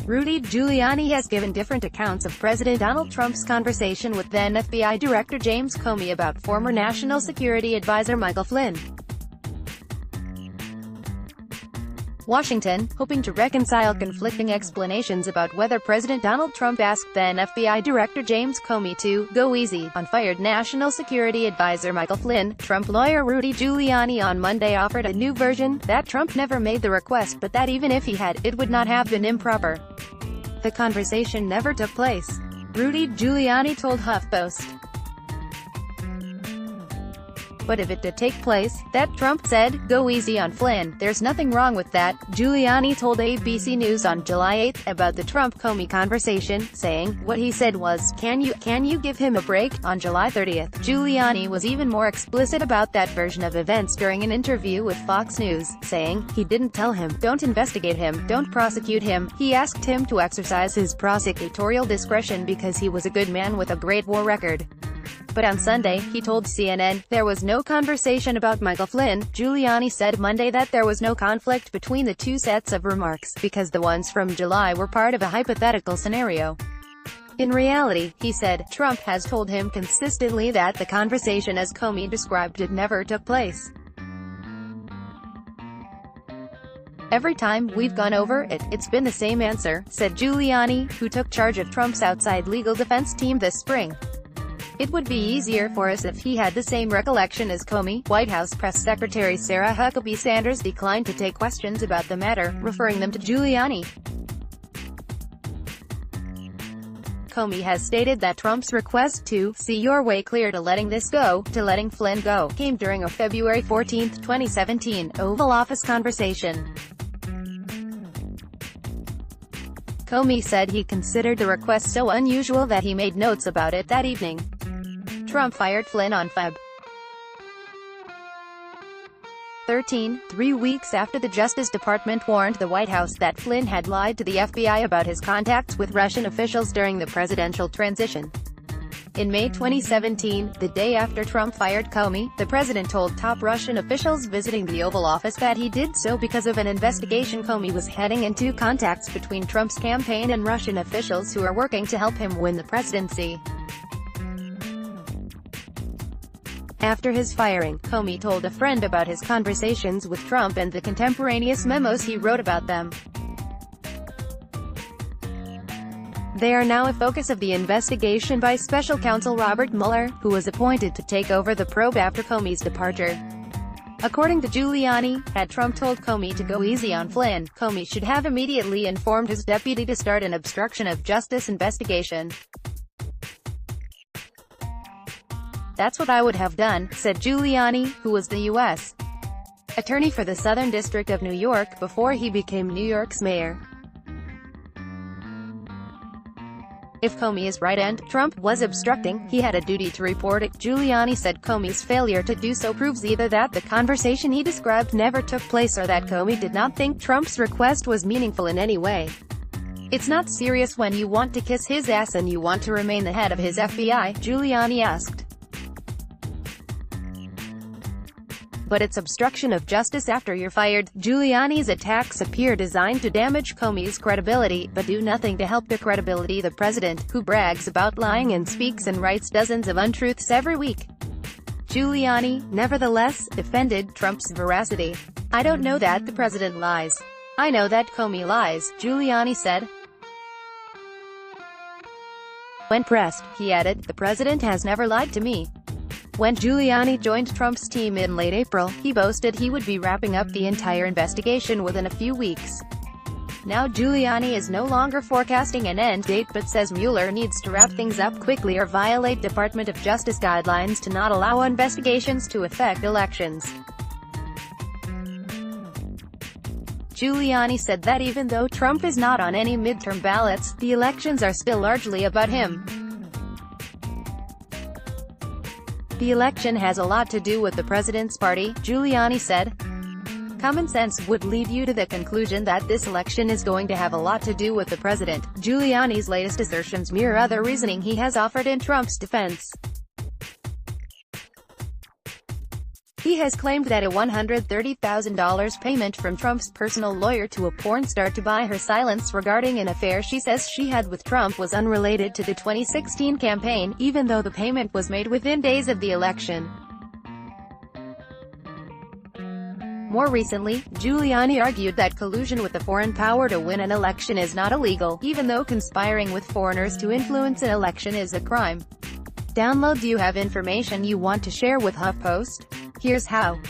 Rudy Giuliani has given different accounts of President Donald Trump's conversation with then FBI Director James Comey about former National Security Advisor Michael Flynn. Washington, hoping to reconcile conflicting explanations about whether President Donald Trump asked then FBI Director James Comey to "go easy" on fired National Security Advisor Michael Flynn, Trump lawyer Rudy Giuliani on Monday offered a new version, that Trump never made the request but that even if he had, it would not have been improper. The conversation never took place. Rudy Giuliani told HuffPost. But if it did take place, that Trump said, "Go easy on Flynn, there's nothing wrong with that," Giuliani told ABC News on July 8 about the Trump-Comey conversation, saying, "What he said was, can you give him a break?" On July 30, Giuliani was even more explicit about that version of events during an interview with Fox News, saying, "He didn't tell him, don't investigate him, don't prosecute him. He asked him to exercise his prosecutorial discretion because he was a good man with a great war record." But on Sunday, he told CNN, there was no conversation about Michael Flynn. Giuliani said Monday that there was no conflict between the two sets of remarks, because the ones from July were part of a hypothetical scenario. In reality, he said, Trump has told him consistently that the conversation as Comey described it never took place. "Every time we've gone over it, it's been the same answer," said Giuliani, who took charge of Trump's outside legal defense team this spring. "It would be easier for us if he had the same recollection as Comey." White House Press Secretary Sarah Huckabee Sanders declined to take questions about the matter, referring them to Giuliani. Comey has stated that Trump's request to "see your way clear to letting this go," to letting Flynn go, came during a February 14, 2017, Oval Office conversation. Comey said he considered the request so unusual that he made notes about it that evening. Trump fired Flynn on Feb. 13, 3 weeks after the Justice Department warned the White House that Flynn had lied to the FBI about his contacts with Russian officials during the presidential transition. In May 2017, the day after Trump fired Comey, the president told top Russian officials visiting the Oval Office that he did so because of an investigation Comey was heading into contacts between Trump's campaign and Russian officials who are working to help him win the presidency. After his firing, Comey told a friend about his conversations with Trump and the contemporaneous memos he wrote about them. They are now a focus of the investigation by special counsel Robert Mueller, who was appointed to take over the probe after Comey's departure. According to Giuliani, had Trump told Comey to go easy on Flynn, Comey should have immediately informed his deputy to start an obstruction of justice investigation. "That's what I would have done," said Giuliani, who was the U.S. Attorney for the Southern District of New York before he became New York's mayor. If Comey is right and Trump was obstructing, he had a duty to report it. Giuliani said Comey's failure to do so proves either that the conversation he described never took place or that Comey did not think Trump's request was meaningful in any way. "It's not serious when you want to kiss his ass and you want to remain the head of his FBI?" Giuliani asked. "But it's obstruction of justice after you're fired." Giuliani's attacks appear designed to damage Comey's credibility, but do nothing to help the credibility of the president, who brags about lying and speaks and writes dozens of untruths every week. Giuliani, nevertheless, defended Trump's veracity. "I don't know that the president lies. I know that Comey lies," Giuliani said. When pressed, he added, "The president has never lied to me." When Giuliani joined Trump's team in late April, he boasted he would be wrapping up the entire investigation within a few weeks. Now Giuliani is no longer forecasting an end date but says Mueller needs to wrap things up quickly or violate Department of Justice guidelines to not allow investigations to affect elections. Giuliani said that even though Trump is not on any midterm ballots, the elections are still largely about him. "The election has a lot to do with the president's party," Giuliani said. "Common sense would lead you to the conclusion that this election is going to have a lot to do with the president." Giuliani's latest assertions mirror other reasoning he has offered in Trump's defense. He has claimed that a $130,000 payment from Trump's personal lawyer to a porn star to buy her silence regarding an affair she says she had with Trump was unrelated to the 2016 campaign, even though the payment was made within days of the election. More recently, Giuliani argued that collusion with a foreign power to win an election is not illegal, even though conspiring with foreigners to influence an election is a crime. Download. Do you have information you want to share with HuffPost? Here's how.